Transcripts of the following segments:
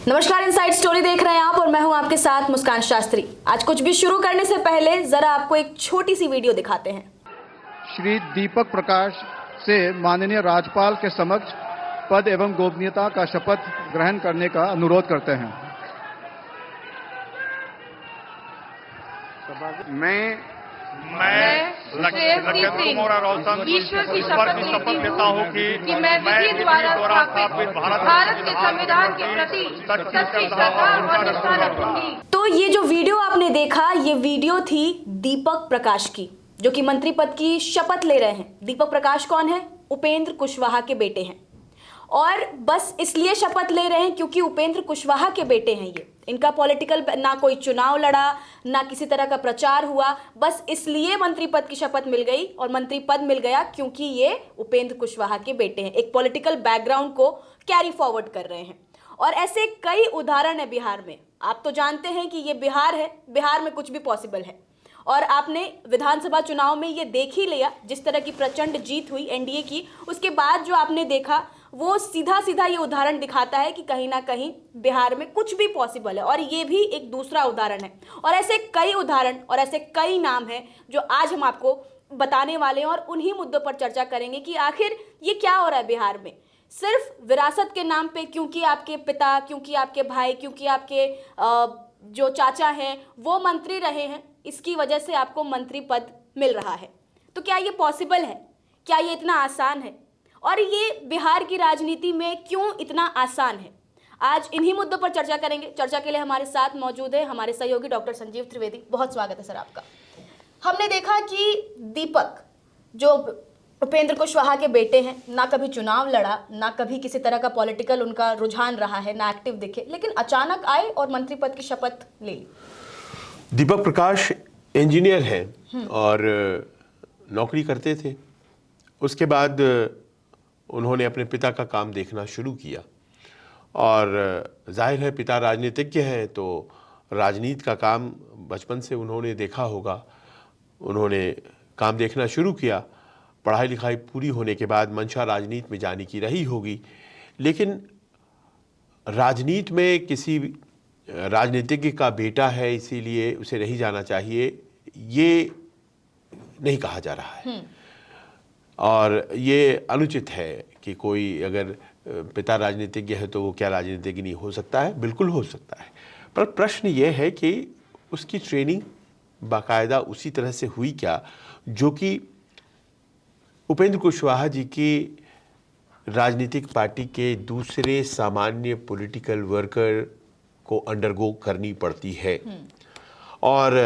नमस्कार, inside story देख रहे हैं आप और मैं हूं आपके साथ मुस्कान शास्त्री। आज कुछ भी शुरू करने से पहले जरा आपको एक छोटी सी वीडियो दिखाते हैं। श्री दीपक प्रकाश से माननीय राज्यपाल के समक्ष पद एवं गोपनीयता का शपथ ग्रहण करने का अनुरोध करते हैं। मैं ईश्वर की शपथ लेता हूँ कि मैं विधि द्वारा स्थापित भारत के संविधान के प्रति सच्ची श्रद्धा और निष्ठा रखूंगी। तो ये जो वीडियो आपने देखा, ये वीडियो थी दीपक प्रकाश की, जो कि मंत्री पद की शपथ ले रहे हैं। दीपक प्रकाश कौन है? उपेंद्र कुशवाहा के बेटे हैं। और बस इसलिए शपथ ले रहे हैं क्योंकि उपेंद्र कुशवाहा के बेटे हैं ये। इनका पॉलिटिकल ना कोई चुनाव लड़ा, ना किसी तरह का प्रचार हुआ, बस इसलिए मंत्री पद की शपथ मिल गई और मंत्री पद मिल गया क्योंकि ये उपेंद्र कुशवाहा के बेटे हैं। एक पॉलिटिकल बैकग्राउंड को कैरी फॉरवर्ड कर रहे हैं। और ऐसे कई उदाहरण है बिहार में। आप तो जानते हैं कि ये बिहार है, बिहार में कुछ भी पॉसिबल है। और आपने विधानसभा चुनाव में ये देख ही लिया, जिस तरह की प्रचंड जीत हुई एनडीए की, उसके बाद जो आपने देखा वो सीधा सीधा ये उदाहरण दिखाता है कि कहीं ना कहीं बिहार में कुछ भी पॉसिबल है। और ये भी एक दूसरा उदाहरण है। और ऐसे कई उदाहरण और ऐसे कई नाम हैं जो आज हम आपको बताने वाले हैं और उन्हीं मुद्दों पर चर्चा करेंगे कि आखिर ये क्या हो रहा है बिहार में। सिर्फ विरासत के नाम पे, क्योंकि आपके पिता, क्योंकि आपके भाई, क्योंकि आपके जो चाचा हैं वो मंत्री रहे हैं, इसकी वजह से आपको मंत्री पद मिल रहा है। तो क्या ये पॉसिबल है? क्या ये इतना आसान है? और ये बिहार की राजनीति में क्यों इतना आसान है? आज इन्हीं मुद्दों पर चर्चा करेंगे। चर्चा के लिए हमारे साथ मौजूद है हमारे सहयोगी डॉक्टर संजीव त्रिवेदी। बहुत स्वागत है सर आपका। हमने देखा कि दीपक जो उपेंद्र कुशवाहा के बेटे हैं, ना कभी चुनाव लड़ा, ना कभी किसी तरह का पॉलिटिकल उनका रुझान रहा है, ना एक्टिव दिखे, लेकिन अचानक आए और मंत्री पद की शपथ ले ली। दीपक प्रकाश इंजीनियर हैं और नौकरी करते थे। उसके बाद उन्होंने अपने पिता का काम देखना शुरू किया और जाहिर है पिता राजनीतिज्ञ हैं तो राजनीति का काम बचपन से उन्होंने देखा होगा। उन्होंने काम देखना शुरू किया। पढ़ाई लिखाई पूरी होने के बाद मंशा राजनीति में जाने की रही होगी, लेकिन राजनीति में किसी राजनीतिज्ञ का बेटा है इसीलिए उसे नहीं जाना चाहिए, ये नहीं कहा जा रहा है। और ये अनुचित है कि कोई अगर पिता राजनीतिज्ञ है तो वो क्या राजनीतिज्ञ नहीं हो सकता है? बिल्कुल हो सकता है। पर प्रश्न ये है कि उसकी ट्रेनिंग बाकायदा उसी तरह से हुई क्या जो कि उपेंद्र कुशवाहा जी की राजनीतिक पार्टी के दूसरे सामान्य पॉलिटिकल वर्कर को अंडरगो करनी पड़ती है। और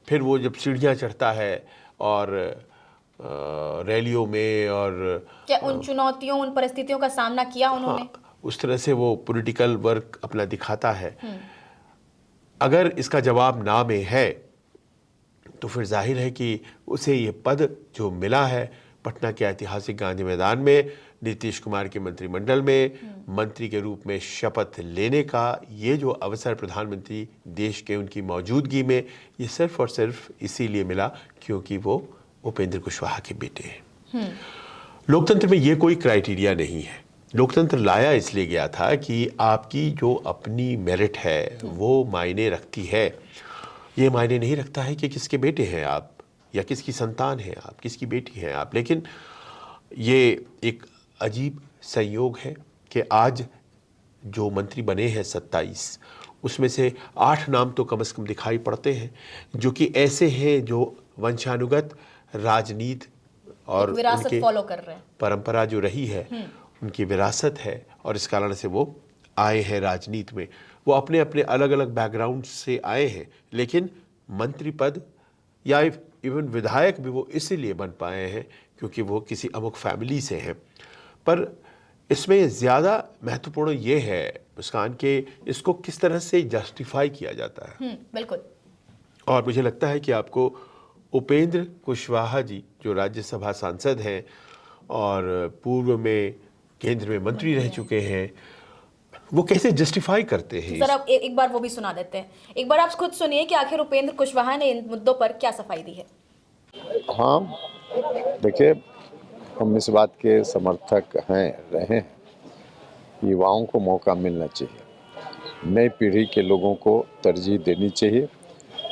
फिर वो जब सीढ़ियाँ चढ़ता है और रैलियों में और क्या उन चुनौतियों, उन परिस्थितियों का सामना किया उन्होंने? उस तरह से वो पॉलिटिकल वर्क अपना दिखाता है। अगर इसका जवाब ना में है तो फिर जाहिर है कि उसे ये पद जो मिला है पटना के ऐतिहासिक गांधी मैदान में नीतीश कुमार के मंत्रिमंडल में मंत्री के रूप में शपथ लेने का, ये जो अवसर प्रधानमंत्री देश के उनकी मौजूदगी में, ये सिर्फ और सिर्फ इसीलिए मिला क्योंकि वो उपेंद्र कुशवाहा के बेटे हैं। लोकतंत्र में ये कोई क्राइटेरिया नहीं है। लोकतंत्र लाया इसलिए गया था कि आपकी जो अपनी मेरिट है वो मायने रखती है। ये मायने नहीं रखता है कि किसके बेटे हैं आप या किसकी संतान है आप, किसकी बेटी है आप। लेकिन ये एक अजीब संयोग है कि आज जो मंत्री बने हैं 27, उसमें से 8 नाम तो कम से कम दिखाई पड़ते हैं जो कि ऐसे हैं जो वंशानुगत राजनीति और विरासत फॉलो कर रहे हैं। परंपरा जो रही है उनकी विरासत है और इस कारण से वो आए हैं राजनीति में। वो अपने अपने अलग अलग बैकग्राउंड से आए हैं, लेकिन मंत्री पद या इवन विधायक भी वो इसीलिए बन पाए हैं क्योंकि वो किसी अमुक फैमिली से हैं। पर इसमें ज़्यादा महत्वपूर्ण ये है मुस्कान के इसको किस तरह से जस्टिफाई किया जाता है। बिल्कुल। और मुझे लगता है कि आपको उपेंद्र कुशवाहा जी जो राज्यसभा सांसद हैं और पूर्व में केंद्र में मंत्री रह चुके हैं, वो कैसे जस्टिफाई करते हैं। सर आप एक बार वो भी सुना देते हैं। एक बार आप खुद सुनिए कि आखिर उपेंद्र कुशवाहा ने इन मुद्दों पर क्या सफाई दी है। हाँ, देखिए, हम इस बात के समर्थक हैं रहे हैं, युवाओं को मौका मिलना चाहिए। नई पीढ़ी के लोगों को तरजीह देनी चाहिए,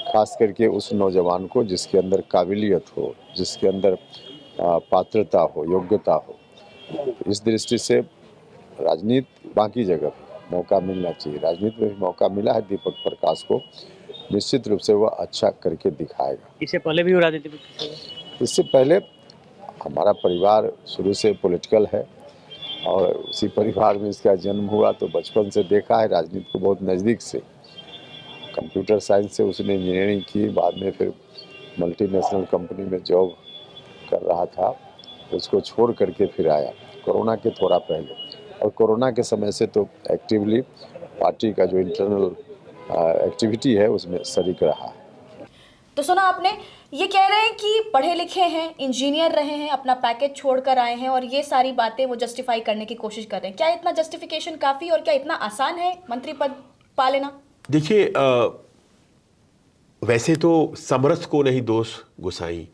खास करके उस नौजवान को जिसके अंदर काबिलियत हो, जिसके अंदर पात्रता हो, योग्यता हो। तो इस दृष्टि से राजनीति बाकी जगह भी मौका मिलना चाहिए। राजनीति में भी मौका मिला है दीपक प्रकाश को, निश्चित रूप से वह अच्छा करके दिखाएगा। इससे पहले भी वो राजनीति में? इससे पहले हमारा परिवार शुरू से पॉलिटिकल है और उसी परिवार में इसका जन्म हुआ, तो बचपन से देखा है राजनीति को बहुत नज़दीक से। कंप्यूटर साइंस से उसने इंजीनियरिंग की, बाद में फिर मल्टीनेशनल कंपनी में जॉब कर रहा था, उसको छोड़ करके फिर आया कोरोना के थोड़ा पहले, और कोरोना के समय से तो एक्टिवली पार्टी का जो इंटरनल एक्टिविटी है उसमें शरीक रहा है। तो सुना आपने, ये कह रहे हैं कि पढ़े लिखे हैं, इंजीनियर रहे हैं, अपना पैकेज छोड़कर आए हैं और ये सारी बातें वो जस्टिफाई करने की कोशिश कर रहे हैं। क्या इतना जस्टिफिकेशन काफ़ी और क्या इतना आसान है मंत्री पद पा लेना? देखिए, वैसे तो समर्थ को नहीं दोष गुसाई,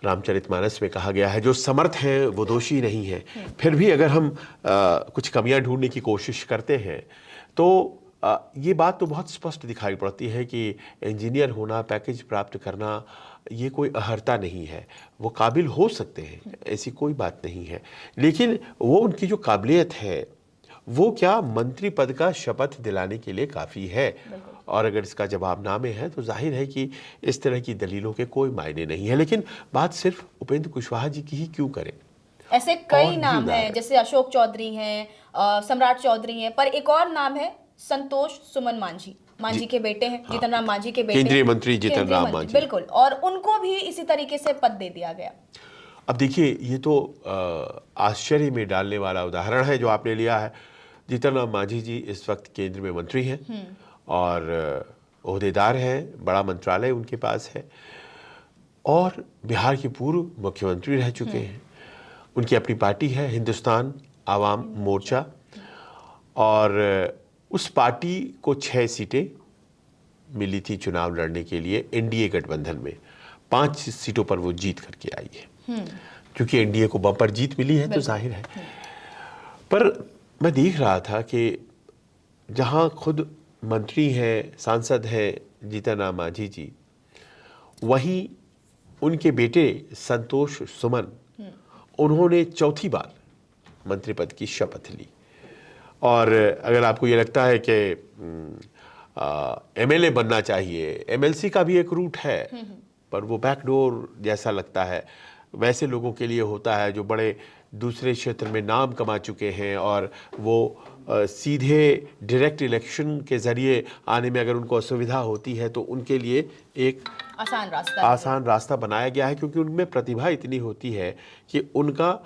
रामचरितमानस में कहा गया है, जो समर्थ हैं वो दोषी नहीं है। फिर भी अगर हम कुछ कमियां ढूंढने की कोशिश करते हैं तो ये बात तो बहुत स्पष्ट दिखाई पड़ती है कि इंजीनियर होना, पैकेज प्राप्त करना, ये कोई अहर्ता नहीं है। वो काबिल हो सकते हैं, ऐसी कोई बात नहीं है, लेकिन वो उनकी जो काबिलियत है वो क्या मंत्री पद का शपथ दिलाने के लिए काफ़ी है? और अगर इसका जवाब ना में है तो जाहिर है कि इस तरह की दलीलों के कोई मायने नहीं है। लेकिन बात सिर्फ उपेंद्र कुशवाहा जी की ही क्यों करें? ऐसे कई नाम हैं, जैसे अशोक चौधरी हैं, सम्राट चौधरी हैं, पर एक और नाम है संतोष सुमन मांझी के बेटे हैं, जीतन राम मांझी के बेटे, केंद्रीय मंत्री जीतन राम मांझी, बिल्कुल, और उनको भी इसी तरीके से पद दे दिया गया। अब देखिए, ये तो आश्चर्य में डालने वाला उदाहरण है जो आपने लिया है। जीतन राम मांझी जी इस वक्त केंद्र में मंत्री हैं और ओहदेदार हैं, बड़ा मंत्रालय उनके पास है और बिहार के पूर्व मुख्यमंत्री रह चुके हैं। उनकी अपनी पार्टी है, हिंदुस्तान आवाम मोर्चा, और उस पार्टी को 6 सीटें मिली थी चुनाव लड़ने के लिए एनडीए गठबंधन में। 5 सीटों पर वो जीत करके आई है। क्योंकि एनडीए को बम्पर जीत मिली है तो जाहिर है। पर मैं देख रहा था कि जहां खुद मंत्री हैं, सांसद हैं जीतन राम मांझी जी, वहीं उनके बेटे संतोष सुमन, उन्होंने 4थी बार मंत्री पद की शपथ ली। और अगर आपको ये लगता है कि एमएलए बनना चाहिए, एमएलसी का भी एक रूट है, पर वो बैकडोर जैसा लगता है। वैसे लोगों के लिए होता है जो बड़े दूसरे क्षेत्र में नाम कमा चुके हैं और वो सीधे डायरेक्ट इलेक्शन के ज़रिए आने में अगर उनको असुविधा होती है तो उनके लिए एक आसान रास्ता बनाया गया है, क्योंकि उनमें प्रतिभा इतनी होती है कि उनका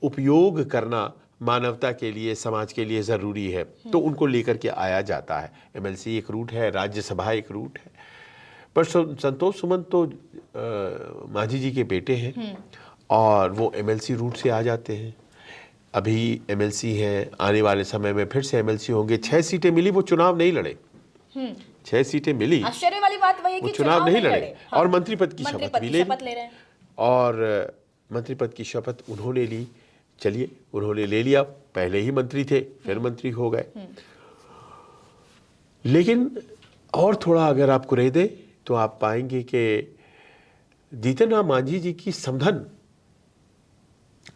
उपयोग करना मानवता के लिए, समाज के लिए ज़रूरी है, तो उनको लेकर के आया जाता है। एमएलसी एक रूट है, राज्यसभा एक रूट है, पर संतोष सुमन तो मांझी जी के बेटे हैं और वो एमएलसी रूट से आ जाते हैं। अभी एमएलसी हैं, आने वाले समय में फिर से एमएलसी होंगे। 6 सीटें मिली, वो चुनाव नहीं लड़े। 6 सीटें मिली, आश्चर्य वाली बात वही है कि चुनाव नहीं लड़े और मंत्री पद की शपथ भी ले रहे हैं। और मंत्री पद की शपथ उन्होंने ली। चलिए, उन्होंने ले लिया, पहले ही मंत्री थे, फिर मंत्री हो गए। लेकिन और थोड़ा अगर आप कुरेद दें तो आप पाएंगे कि जीतन राम मांझी जी की समधन,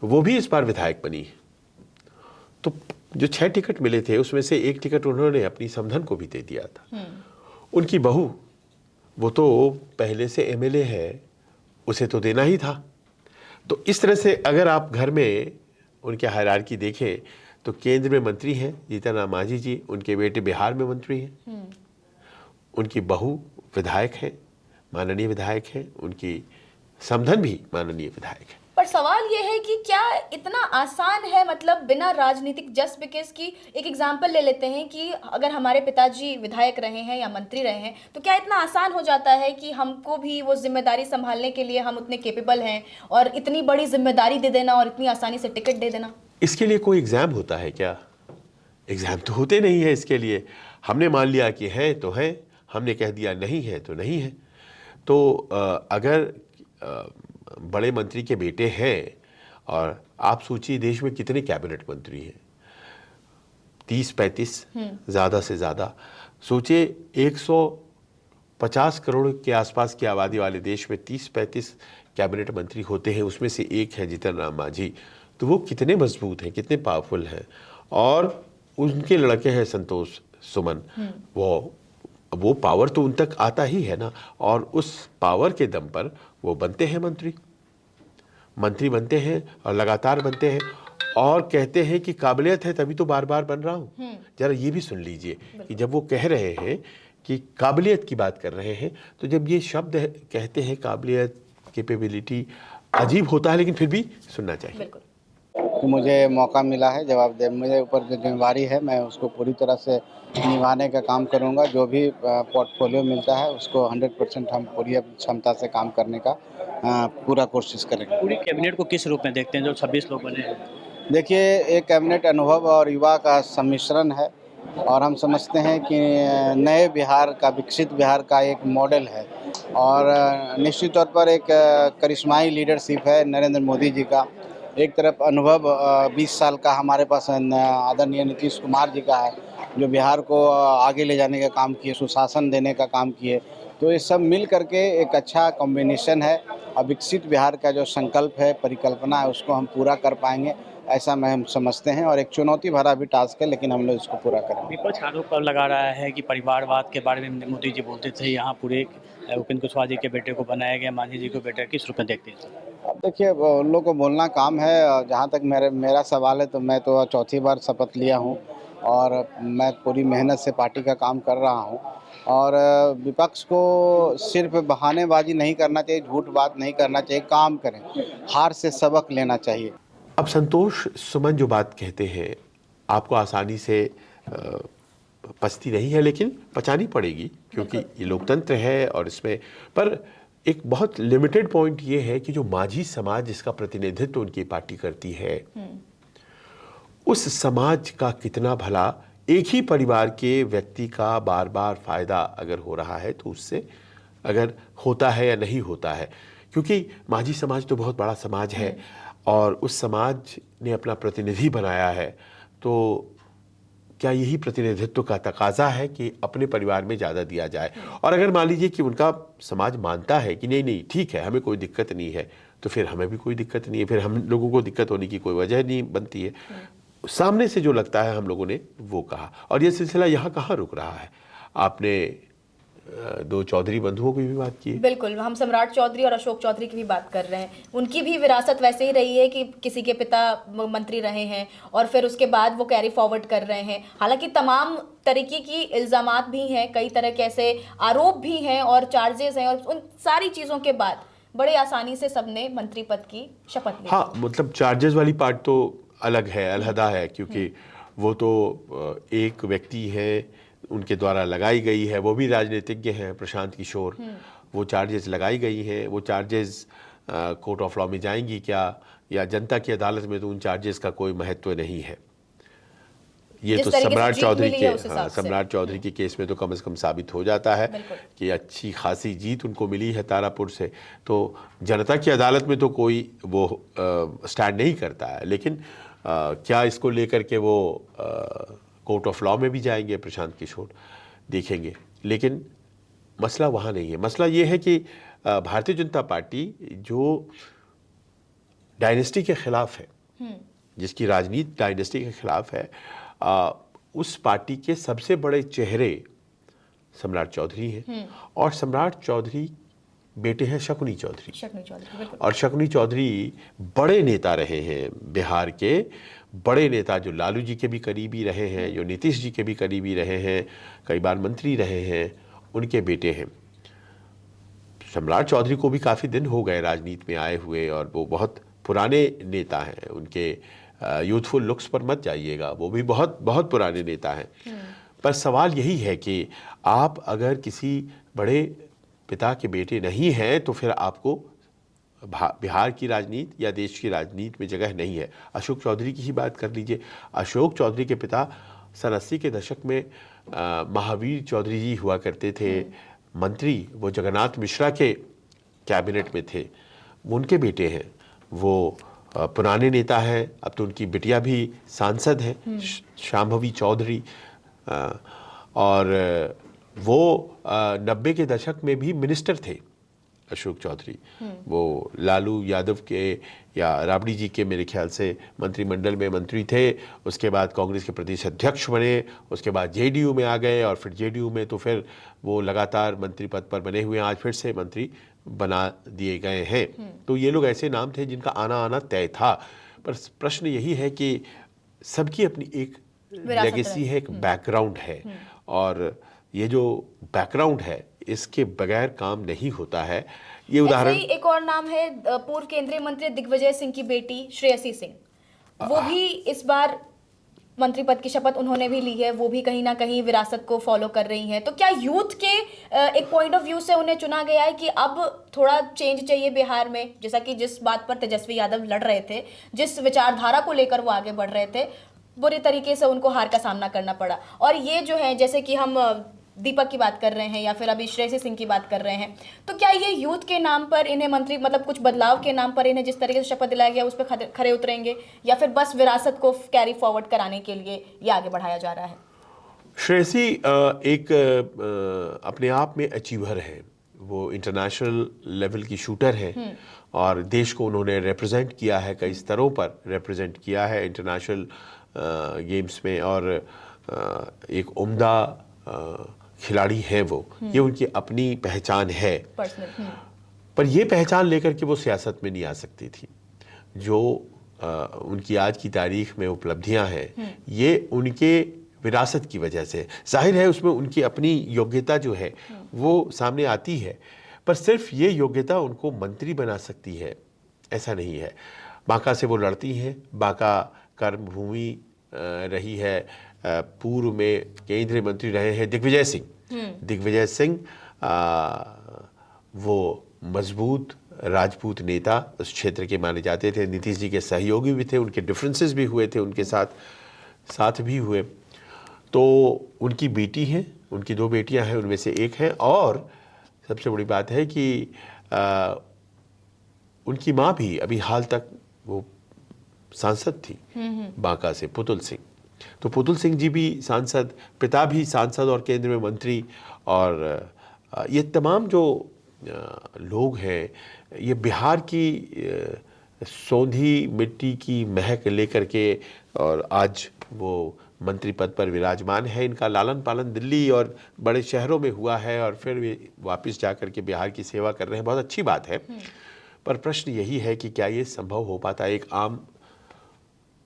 वो भी इस बार विधायक बनी है। तो जो 6 टिकट मिले थे उसमें से 1 टिकट उन्होंने अपनी समधन को भी दे दिया था। उनकी बहू, वो तो पहले से एमएलए है, उसे तो देना ही था। तो इस तरह से अगर आप घर में उनके हायरार्की देखें तो केंद्र में मंत्री हैं जीतन राम मांझी जी, उनके बेटे बिहार में मंत्री हैं, उनकी बहू विधायक है, माननीय विधायक है, उनकी समधन भी माननीय विधायक है। पर सवाल ये है कि क्या इतना आसान है, मतलब बिना राजनीतिक, जस्ट बिकॉज की एक एग्जांपल ले लेते हैं कि अगर हमारे पिताजी विधायक रहे हैं या मंत्री रहे हैं तो क्या इतना आसान हो जाता है कि हमको भी वो जिम्मेदारी संभालने के लिए हम उतने केपेबल हैं और इतनी बड़ी जिम्मेदारी दे देना और इतनी आसानी से टिकट दे देना? इसके लिए कोई एग्जाम होता है क्या? एग्जाम तो होते नहीं है इसके लिए। हमने मान लिया कि है तो है, हमने कह दिया नहीं है तो नहीं है। तो अगर बड़े मंत्री के बेटे हैं, और आप सोचिए देश में कितने कैबिनेट मंत्री हैं, 30-35 ज़्यादा से ज़्यादा। सोचिए 150 करोड़ के आसपास की आबादी वाले देश में 30-35 कैबिनेट मंत्री होते हैं, उसमें से एक है जीतन राम मांझी। तो वो कितने मजबूत हैं, कितने पावरफुल हैं। और उनके लड़के हैं संतोष सुमन, वो पावर तो उन तक आता ही है ना, और उस पावर के दम पर वो बनते हैं मंत्री बनते हैं और लगातार बनते हैं, और कहते हैं कि काबिलियत है तभी तो बार बार बन रहा हूँ। जरा ये भी सुन लीजिए कि जब वो कह रहे हैं कि काबिलियत की बात कर रहे हैं, तो जब ये शब्द कहते हैं काबिलियत, कैपेबिलिटी, अजीब होता है, लेकिन फिर भी सुनना चाहिए। कि मुझे मौका मिला है जवाब दे, मुझे ऊपर जो जिम्मेवारी है मैं उसको पूरी तरह से निभाने का काम करूंगा। जो भी पोर्टफोलियो मिलता है उसको 100% हम पूरी क्षमता से काम करने का पूरा कोशिश करेंगे। पूरी कैबिनेट को किस रूप में देखते हैं जो 26 लोग बने हैं? देखिए, एक कैबिनेट अनुभव और युवा का सम्मिश्रण है, और हम समझते हैं कि नए बिहार का, विकसित बिहार का एक मॉडल है, और निश्चित तौर पर एक करिश्माई लीडरशिप है नरेंद्र मोदी जी का। एक तरफ अनुभव 20 साल का हमारे पास आदरणीय नीतीश कुमार जी का है, जो बिहार को आगे ले जाने का काम किए, सुशासन देने का काम किए। तो ये सब मिल करके एक अच्छा कॉम्बिनेशन है, और विकसित बिहार का जो संकल्प है, परिकल्पना है, उसको हम पूरा कर पाएंगे, ऐसा हम समझते हैं। और एक चुनौती भरा भी टास्क है, लेकिन हम लोग इसको पूरा करेंगे। विपक्ष आरोप लगा रहा है कि परिवारवाद के बारे में मोदी जी बोलते थे, यहाँ पूरे उपेंद्र कुशवाहा जी के बेटे को बनाया गया, मांझी जी को बेटे, किस रूप में देखते हैं? अब देखिए, उन लोग को बोलना काम है। जहाँ तक मेरा सवाल है, तो मैं तो चौथी बार शपथ लिया हूँ, और मैं पूरी मेहनत से पार्टी का काम कर रहा हूँ। और विपक्ष को सिर्फ बहानेबाजी नहीं करना चाहिए, झूठ बात नहीं करना चाहिए, काम करें, हार से सबक लेना चाहिए। अब संतोष सुमन जो बात कहते हैं, आपको आसानी से पचती नहीं है, लेकिन पचानी पड़ेगी, क्योंकि ये लोकतंत्र है। और इसमें पर एक बहुत लिमिटेड पॉइंट ये है कि जो माझी समाज जिसका प्रतिनिधित्व उनकी पार्टी करती है, उस समाज का कितना भला एक ही परिवार के व्यक्ति का बार बार फायदा अगर हो रहा है, तो उससे अगर होता है या नहीं होता है। क्योंकि माझी समाज तो बहुत बड़ा समाज है, और उस समाज ने अपना प्रतिनिधि बनाया है, तो क्या यही प्रतिनिधित्व का तकाजा है कि अपने परिवार में ज़्यादा दिया जाए? और अगर मान लीजिए कि उनका समाज मानता है कि नहीं ठीक है, हमें कोई दिक्कत नहीं है, तो फिर हमें भी कोई दिक्कत नहीं है, फिर हम लोगों को दिक्कत होने की कोई वजह नहीं बनती है। सामने से जो लगता है हम लोगों ने वो कहा, और ये सिलसिला यहाँ कहाँ रुक रहा है। आपने दो चौधरी बंधुओं की भी बात की है। बिल्कुल, हम सम्राट चौधरी और अशोक चौधरी की भी बात कर रहे हैं। उनकी भी विरासत वैसे ही रही है कि किसी के पिता मंत्री रहे हैं, और फिर उसके बाद वो कैरी फॉरवर्ड कर रहे हैं। हालांकि तमाम तरीके की इल्ज़ामात भी हैं, कई तरह के ऐसे आरोप भी हैं और चार्जेस हैं, और उन सारी चीज़ों के बाद बड़े आसानी से सबने मंत्री पद की शपथ ली। हाँ, मतलब चार्जेस वाली पार्ट तो अलग है, अलहदा है, क्योंकि वो तो एक व्यक्ति है, उनके द्वारा लगाई गई है, वो भी राजनीतिज्ञ हैं, प्रशांत किशोर। वो चार्जेस लगाई गई हैं, वो चार्जेस कोर्ट ऑफ लॉ में जाएंगी क्या, या जनता की अदालत में तो उन चार्जेस का कोई महत्व नहीं है। ये तो सम्राट चौधरी के केस में तो कम से कम साबित हो जाता है कि अच्छी खासी जीत उनको मिली है तारापुर से। तो जनता की अदालत में तो कोई वो स्टैंड नहीं करता है, लेकिन क्या इसको लेकर के वो कोर्ट ऑफ लॉ में भी जाएंगे प्रशांत किशोर, देखेंगे। लेकिन मसला वहाँ नहीं है। मसला ये है कि भारतीय जनता पार्टी जो डायनेस्टी के खिलाफ है, जिसकी राजनीति डायनेस्टी के खिलाफ है, उस पार्टी के सबसे बड़े चेहरे सम्राट चौधरी हैं, और सम्राट चौधरी बेटे हैं शकुनी चौधरी। और शकुनी चौधरी बड़े नेता रहे हैं बिहार के, बड़े नेता जो लालू जी के भी करीबी रहे हैं, जो नीतीश जी के भी करीबी रहे हैं, कई बार मंत्री रहे हैं, उनके बेटे हैं। सम्राट चौधरी को भी काफ़ी दिन हो गए राजनीति में आए हुए, और वो बहुत पुराने नेता हैं। उनके यूथफुल लुक्स पर मत जाइएगा, वो भी बहुत बहुत पुराने नेता हैं। पर सवाल यही है कि आप अगर किसी बड़े पिता के बेटे नहीं हैं, तो फिर आपको बिहार की राजनीति या देश की राजनीति में जगह नहीं है। अशोक चौधरी की ही बात कर लीजिए। अशोक चौधरी के पिता सन 80 के दशक में महावीर चौधरी जी हुआ करते थे मंत्री, वो जगन्नाथ मिश्रा के कैबिनेट में थे। उनके बेटे हैं, वो पुराने नेता हैं। अब तो उनकी बिटिया भी सांसद हैं, शांभवी चौधरी। और वो 90 के दशक में भी मिनिस्टर थे अशोक चौधरी। वो लालू यादव के या राबड़ी जी के मेरे ख्याल से मंत्रिमंडल में मंत्री थे। उसके बाद कांग्रेस के प्रदेश अध्यक्ष बने, उसके बाद जेडीयू में आ गए और फिर जेडीयू में तो फिर वो लगातार मंत्री पद पर बने हुए हैं। आज फिर से मंत्री बना दिए गए हैं। तो ये लोग ऐसे नाम थे जिनका आना आना तय था। पर प्रश्न यही है कि सबकी अपनी एक लेगेसी है, एक बैकग्राउंड है, और ये जो बैकग्राउंड है इसके बगैर काम नहीं होता है। ये उदाहरण ऐसे ही एक और नाम है पूर्व केंद्रीय मंत्री दिग्विजय सिंह की बेटी श्रेयसी सिंह। वो भी इस बार मंत्री पद की शपथ उन्होंने भी ली है। वो भी कहीं ना कहीं विरासत को फॉलो कर रही हैं। तो क्या यूथ के एक पॉइंट ऑफ व्यू से उन्हें चुना गया है कि अब थोड़ा चेंज चाहिए बिहार में? जैसा कि जिस बात पर तेजस्वी यादव लड़ रहे थे, जिस विचारधारा को लेकर वो आगे बढ़ रहे थे, बुरी तरीके से उनको हार का सामना करना पड़ा। और ये जो है, जैसे कि हम दीपक की बात कर रहे हैं या फिर अभी श्रेयसी सिंह की बात कर रहे हैं, तो क्या ये यूथ के नाम पर इन्हें मंत्री, मतलब कुछ बदलाव के नाम पर इन्हें जिस तरीके से शपथ दिलाया गया उस पर खरे उतरेंगे, या फिर बस विरासत को कैरी फॉरवर्ड कराने के लिए ये आगे बढ़ाया जा रहा है? श्रेयसी एक अपने आप में अचीवर है। वो इंटरनेशनल लेवल की शूटर है और देश को उन्होंने रिप्रेजेंट किया है, कई स्तरों पर रिप्रेजेंट किया है इंटरनेशनल गेम्स में, और एक उम्दा खिलाड़ी है वो। ये उनकी अपनी पहचान है। पर ये पहचान लेकर के वो सियासत में नहीं आ सकती थी। जो उनकी आज की तारीख में उपलब्धियां हैं, ये उनके विरासत की वजह से, जाहिर है उसमें उनकी अपनी योग्यता जो है वो सामने आती है। पर सिर्फ ये योग्यता उनको मंत्री बना सकती है ऐसा नहीं है। बांका से वो लड़ती हैं। बांका कर्मभूमि रही है। पूर्व में केंद्रीय मंत्री रहे हैं दिग्विजय सिंह। दिग्विजय सिंह वो मजबूत राजपूत नेता उस क्षेत्र के माने जाते थे। नीतीश जी के सहयोगी भी थे, उनके डिफरेंसेस भी हुए थे, उनके साथ भी हुए। तो उनकी बेटी हैं, उनकी 2 बेटियां हैं, उनमें से एक है। और सबसे बड़ी बात है कि उनकी माँ भी अभी हाल तक वो सांसद थी बांका से, पुतुल सिंह। तो पुतुल सिंह जी भी सांसद, पिता भी सांसद और केंद्र में मंत्री। और ये तमाम जो लोग हैं, ये बिहार की सौंधी मिट्टी की महक लेकर के और आज वो मंत्री पद पर विराजमान है। इनका लालन पालन दिल्ली और बड़े शहरों में हुआ है और फिर वे वापस जाकर के बिहार की सेवा कर रहे हैं। बहुत अच्छी बात है। पर प्रश्न यही है कि क्या ये संभव हो पाता है एक आम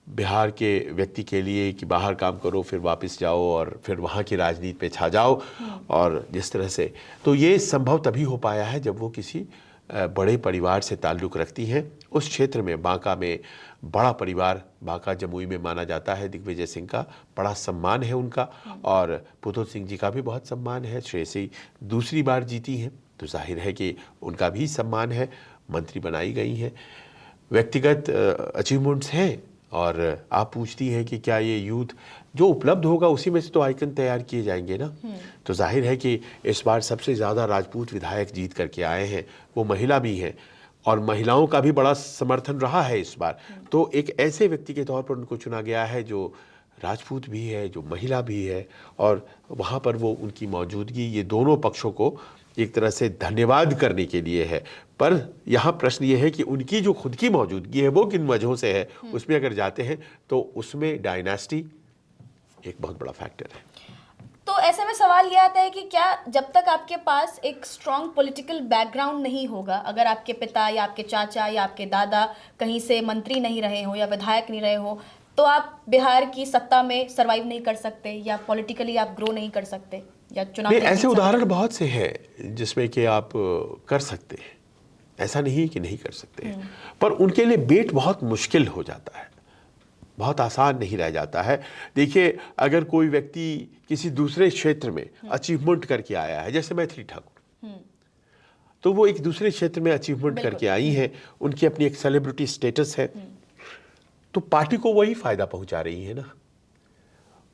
बिहार के व्यक्ति के लिए कि बाहर काम करो फिर वापस जाओ और फिर वहाँ की राजनीति पे छा जाओ और जिस तरह से। तो ये संभव तभी हो पाया है जब वो किसी बड़े परिवार से ताल्लुक़ रखती हैं। उस क्षेत्र में बांका में बड़ा परिवार बांका जमुई में माना जाता है। दिग्विजय सिंह का बड़ा सम्मान है उनका, और पुतुल सिंह जी का भी बहुत सम्मान है। श्रेयसी दूसरी बार जीती हैं तो जाहिर है कि उनका भी सम्मान है। मंत्री बनाई गई हैं, व्यक्तिगत अचीवमेंट्स हैं। और आप पूछती हैं कि क्या ये यूथ जो उपलब्ध होगा उसी में से तो आइकन तैयार किए जाएंगे ना। तो जाहिर है कि इस बार सबसे ज़्यादा राजपूत विधायक जीत करके आए हैं, वो महिला भी हैं और महिलाओं का भी बड़ा समर्थन रहा है इस बार। तो एक ऐसे व्यक्ति के तौर पर उनको चुना गया है जो राजपूत भी है, जो महिला भी है, और वहाँ पर वो उनकी मौजूदगी ये दोनों पक्षों को एक तरह से धन्यवाद करने के लिए है। पर यहाँ प्रश्न ये है कि उनकी जो खुद की मौजूदगी है वो किन वजहों से है, उसमें अगर जाते हैं तो उसमें डायनास्टी एक बहुत बड़ा फैक्टर है। तो ऐसे में सवाल ये आता है कि क्या जब तक आपके पास एक स्ट्रॉन्ग पॉलिटिकल बैकग्राउंड नहीं होगा, अगर आपके पिता या आपके चाचा या आपके दादा कहीं से मंत्री नहीं रहे हो या विधायक नहीं रहे हो, तो आप बिहार की सत्ता में सर्वाइव नहीं कर सकते या पॉलिटिकली आप ग्रो नहीं कर सकते या चुनाव नहीं, ऐसे उदाहरण बहुत से हैं जिसमें कि आप कर सकते हैं, ऐसा नहीं कि नहीं कर सकते, पर उनके लिए बेट बहुत मुश्किल हो जाता है, बहुत आसान नहीं रह जाता है। देखिए, अगर कोई व्यक्ति किसी दूसरे क्षेत्र में अचीवमेंट करके आया है, जैसे मैथिली ठाकुर, तो वो एक दूसरे क्षेत्र में अचीवमेंट करके आई हैं, उनकी अपनी एक सेलिब्रिटी स्टेटस है, तो पार्टी को वही फायदा पहुंचा रही है ना।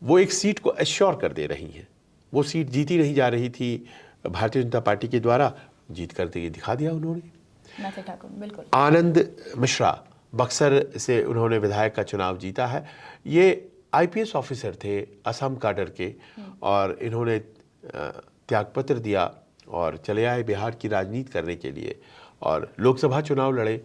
वो एक सीट को एश्योर कर दे रही हैं। वो सीट जीती नहीं जा रही थी भारतीय जनता पार्टी के द्वारा, जीत करते ये दिखा दिया उन्होंने। मैथिली ठाकुर बिल्कुल। आनंद मिश्रा बक्सर से उन्होंने विधायक का चुनाव जीता है। ये आईपीएस ऑफिसर थे असम काडर के, और इन्होंने त्यागपत्र दिया और चले आए बिहार की राजनीति करने के लिए और लोकसभा चुनाव लड़े।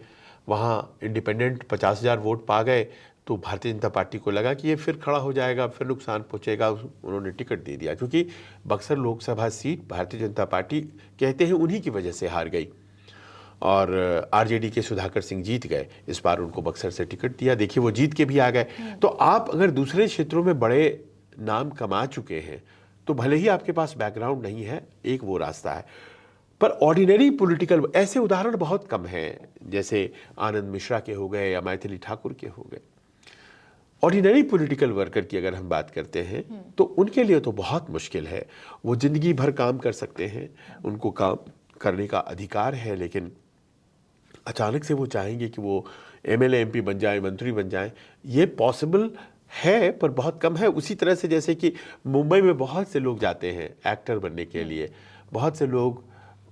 वहाँ इंडिपेंडेंट 50,000 वोट पा गए, तो भारतीय जनता पार्टी को लगा कि ये फिर खड़ा हो जाएगा, फिर नुकसान पहुंचेगा, उन्होंने टिकट दे दिया। क्योंकि बक्सर लोकसभा सीट भारतीय जनता पार्टी कहते हैं उन्हीं की वजह से हार गई और आरजेडी के सुधाकर सिंह जीत गए। इस बार उनको बक्सर से टिकट दिया, देखिए वो जीत के भी आ गए। तो आप अगर दूसरे क्षेत्रों में बड़े नाम कमा चुके हैं तो भले ही आपके पास बैकग्राउंड नहीं है, एक वो रास्ता है। पर ऑर्डिनरी पॉलिटिकल ऐसे उदाहरण बहुत कम हैं, जैसे आनंद मिश्रा के हो गए या मैथिली ठाकुर के हो गए। ऑर्डिनरी पॉलिटिकल वर्कर की अगर हम बात करते हैं तो उनके लिए तो बहुत मुश्किल है। वो जिंदगी भर काम कर सकते हैं, उनको काम करने का अधिकार है, लेकिन अचानक से वो चाहेंगे कि वो एमएलए एमपी बन जाए, मंत्री बन जाए, ये पॉसिबल है पर बहुत कम है। उसी तरह से जैसे कि मुंबई में बहुत से लोग जाते हैं एक्टर बनने के लिए, बहुत से लोग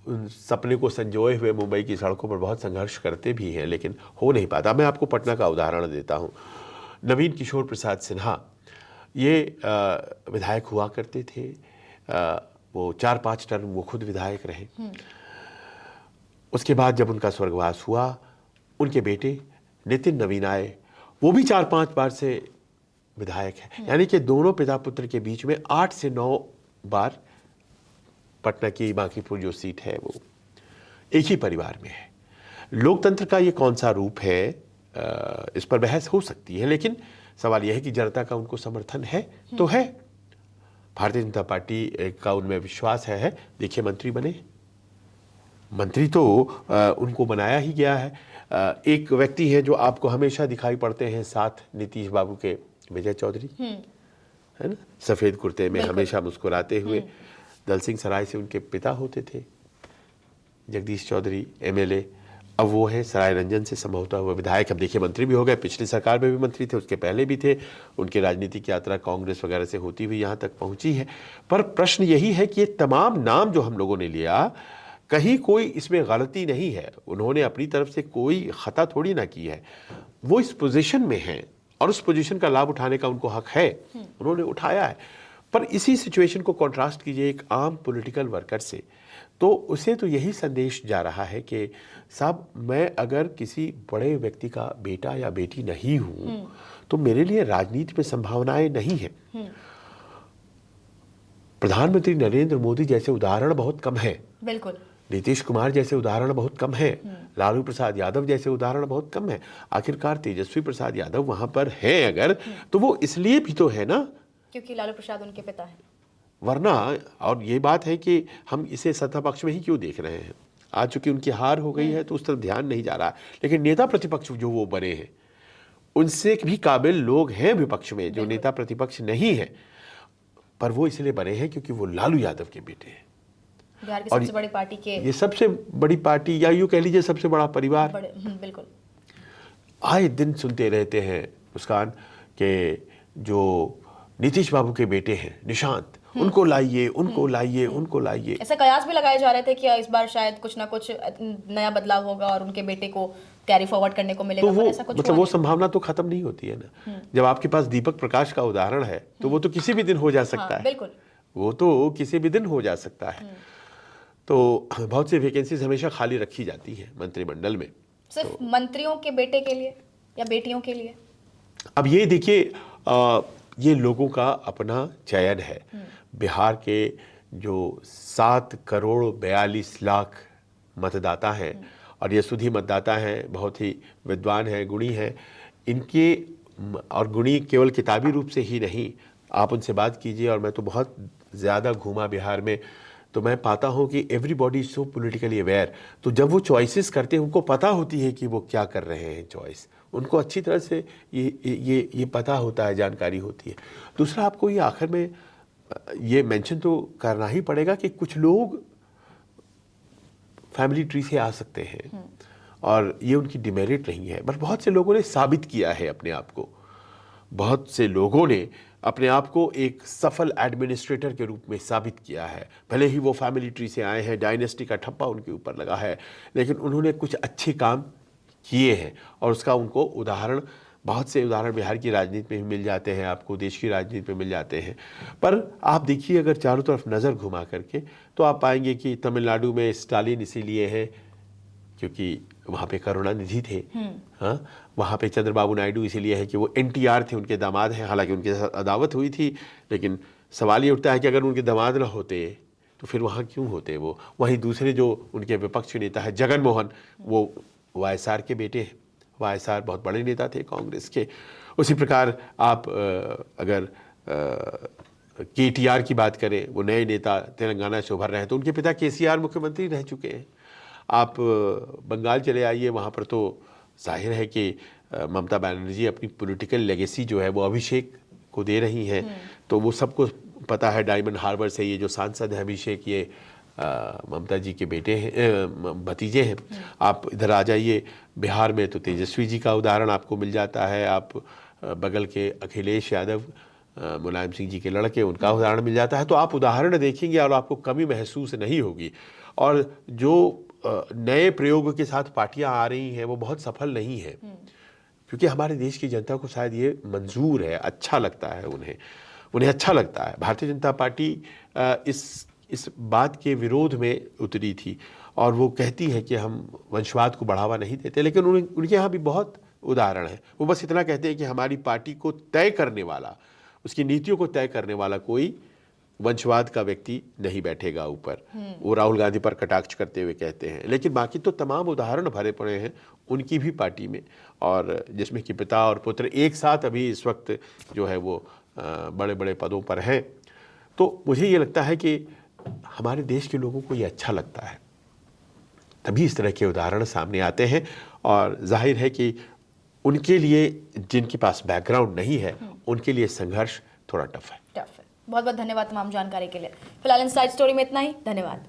उन सपने को संजोए हुए मुंबई की सड़कों पर बहुत संघर्ष करते भी हैं, लेकिन हो नहीं पाता। मैं आपको पटना का उदाहरण देता हूँ। नवीन किशोर प्रसाद सिन्हा ये विधायक हुआ करते थे, वो 4-5 टर्म वो खुद विधायक रहे। उसके बाद जब उनका स्वर्गवास हुआ, उनके बेटे नितिन नवीन आए, वो भी 4-5 बार से विधायक है। यानी कि दोनों पिता पुत्र के बीच में 8 से 9 बार पटना की बांकीपुर जो सीट है वो एक ही परिवार में है। लोकतंत्र का ये कौन सा रूप है, इस पर बहस हो सकती है, लेकिन सवाल यह है कि जनता का उनको समर्थन है तो है। भारतीय जनता पार्टी का उनमें विश्वास है। देखिए मंत्री बने, मंत्री तो उनको बनाया ही गया है। एक व्यक्ति है जो आपको हमेशा दिखाई पड़ते हैं साथ नीतीश बाबू के, विजय चौधरी, है ना, सफेद कुर्ते में हमेशा मुस्कुराते हुए। दल सिंह सराय से उनके पिता होते थे जगदीश चौधरी एमएलए, अब वो है सराय रंजन से संभवतः हुआ विधायक। अब देखिए मंत्री भी हो गए, पिछली सरकार में भी मंत्री थे, उसके पहले भी थे। उनकी राजनीतिक यात्रा कांग्रेस वगैरह से होती हुई यहाँ तक पहुंची है। पर प्रश्न यही है कि ये तमाम नाम जो हम लोगों ने लिया, कहीं कोई इसमें गलती नहीं है, उन्होंने अपनी तरफ से कोई खता थोड़ी ना की है। वो इस पोजीशन में हैं और उस पोजीशन का लाभ उठाने का उनको हक है, उन्होंने उठाया है। पर इसी सिचुएशन को कंट्रास्ट कीजिए एक आम पॉलिटिकल वर्कर से, तो उसे तो यही संदेश जा रहा है कि साहब मैं अगर किसी बड़े व्यक्ति का बेटा या बेटी नहीं हूं तो मेरे लिए राजनीति में संभावनाएं नहीं है। प्रधानमंत्री नरेंद्र मोदी जैसे उदाहरण बहुत कम है, बिल्कुल, नीतीश कुमार जैसे उदाहरण बहुत कम है, लालू प्रसाद यादव जैसे उदाहरण बहुत कम है। आखिरकार तेजस्वी प्रसाद यादव वहां पर हैं अगर, तो वो इसलिए भी तो है ना क्योंकि लालू प्रसाद उनके पिता हैं। वरना, और ये बात है कि हम इसे सत्ता पक्ष में ही क्यों देख रहे हैं। आज चूंकि उनकी हार हो गई है तो उस तरफ ध्यान नहीं जा रहा, लेकिन नेता प्रतिपक्ष जो वो बने हैं उनसे भी काबिल लोग हैं विपक्ष में जो नेता प्रतिपक्ष नहीं है, पर वो इसलिए बने हैं क्योंकि वो लालू यादव के बेटे हैं। बिहार की सबसे बड़ी पार्टी के, ये सबसे बड़ी पार्टी या यूं कह लीजिए सबसे बड़ा परिवार। बिल्कुल, आए दिन सुनते रहते हैं मुस्कान के जो नीतीश बाबू के बेटे हैं निशांत, उनको लाइए, उनको लाइए, उनको लाइए। ऐसे कयास भी लगाए जा रहे थे कि इस बार शायद कुछ ना कुछ नया बदलाव होगा और उनके बेटे को कैरी फॉरवर्ड करने को मिलेगा। तो वो ऐसा कुछ मतलब वो संभावना तो खत्म नहीं होती है ना। जब आपके पास दीपक प्रकाश का उदाहरण है तो वो तो किसी भी दिन हो जा सकता है। बिल्कुल, वो तो किसी भी दिन हो जा सकता है। तो बहुत सी वैकेंसीज हमेशा खाली रखी जाती है मंत्रिमंडल में, सिर्फ मंत्रियों के बेटे के लिए या बेटियों के लिए। अब ये देखिए ये लोगों का अपना चयन है। बिहार के जो 7 करोड़ 42 लाख मतदाता हैं और ये सुधी मतदाता हैं, बहुत ही विद्वान हैं, गुणी हैं इनके, और गुणी केवल किताबी रूप से ही नहीं, आप उनसे बात कीजिए। और मैं तो बहुत ज़्यादा घूमा बिहार में, तो मैं पाता हूँ कि everybody is so politically aware. तो जब वो चॉइसेस करते हैं उनको पता होती है कि वो क्या कर रहे हैं, चॉइस उनको अच्छी तरह से ये पता होता है, जानकारी होती है। दूसरा आपको ये आखिर में ये मेंशन तो करना ही पड़ेगा कि कुछ लोग फैमिली ट्री से आ सकते हैं और ये उनकी डिमेरिट नहीं है, बट बहुत से लोगों ने साबित किया है अपने आप को। बहुत से लोगों ने अपने आप को एक सफल एडमिनिस्ट्रेटर के रूप में साबित किया है। भले ही वो फैमिली ट्री से आए हैं, डायनेस्टी का ठप्पा उनके ऊपर लगा है, लेकिन उन्होंने कुछ अच्छे काम किए हैं और उसका उनको उदाहरण बहुत से उदाहरण बिहार की राजनीति में भी मिल जाते हैं आपको, देश की राजनीति में मिल जाते हैं। पर आप देखिए अगर चारों तरफ नज़र घुमा करके तो आप पाएंगे कि तमिलनाडु में स्टालिन इसीलिए है क्योंकि वहाँ पे करुणानिधि थे, हाँ, वहाँ पे चंद्रबाबू नायडू इसीलिए है कि वो NTR थे, उनके दामाद हैं। हालांकि उनके साथ अदावत हुई थी, लेकिन सवाल ये उठता है कि अगर उनके दामाद ना होते तो फिर वहाँ क्यों होते वो। वहीं दूसरे जो उनके विपक्ष के नेता है जगन मोहन, वो YSR के बेटे हैं। YSR बहुत बड़े नेता थे कांग्रेस के। उसी प्रकार आप अगर KTR की बात करें, वो नए नेता तेलंगाना से उभर रहे हैं, तो उनके पिता KCR मुख्यमंत्री रह चुके हैं। आप बंगाल चले आइए, वहाँ पर तो जाहिर है कि ममता बनर्जी अपनी पॉलिटिकल लेगेसी जो है वो अभिषेक को दे रही हैं। तो वो सबको पता है, डायमंड हार्बर से ये जो सांसद है अभिषेक, ये ममता जी के बेटे हैं, भतीजे हैं। आप इधर आ जाइए बिहार में तो तेजस्वी जी का उदाहरण आपको मिल जाता है। आप बगल के अखिलेश यादव, मुलायम सिंह जी के लड़के, उनका उदाहरण मिल जाता है। तो आप उदाहरण देखेंगे और आपको कमी महसूस नहीं होगी। और जो नए प्रयोग के साथ पार्टियां आ रही हैं वो बहुत सफल नहीं है, क्योंकि हमारे देश की जनता को शायद ये मंजूर है, अच्छा लगता है उन्हें अच्छा लगता है। भारतीय जनता पार्टी इस बात के विरोध में उतरी थी और वो कहती है कि हम वंशवाद को बढ़ावा नहीं देते, लेकिन उनके यहाँ भी बहुत उदाहरण है। वो बस इतना कहते हैं कि हमारी पार्टी को तय करने वाला, उसकी नीतियों को तय करने वाला कोई वंशवाद का व्यक्ति नहीं बैठेगा ऊपर। वो राहुल गांधी पर कटाक्ष करते हुए कहते हैं, लेकिन बाकी तो तमाम उदाहरण भरे पड़े हैं उनकी भी पार्टी में, और जिसमें कि पिता और पुत्र एक साथ अभी इस वक्त जो है वो बड़े बड़े पदों पर हैं। तो मुझे ये लगता है कि हमारे देश के लोगों को ये अच्छा लगता है, तभी इस तरह के उदाहरण सामने आते हैं। और जाहिर है कि उनके लिए, जिनके पास बैकग्राउंड नहीं है, उनके लिए संघर्ष थोड़ा टफ है। बहुत बहुत धन्यवाद तमाम जानकारी के लिए। फिलहाल इनसाइड स्टोरी में इतना ही। धन्यवाद।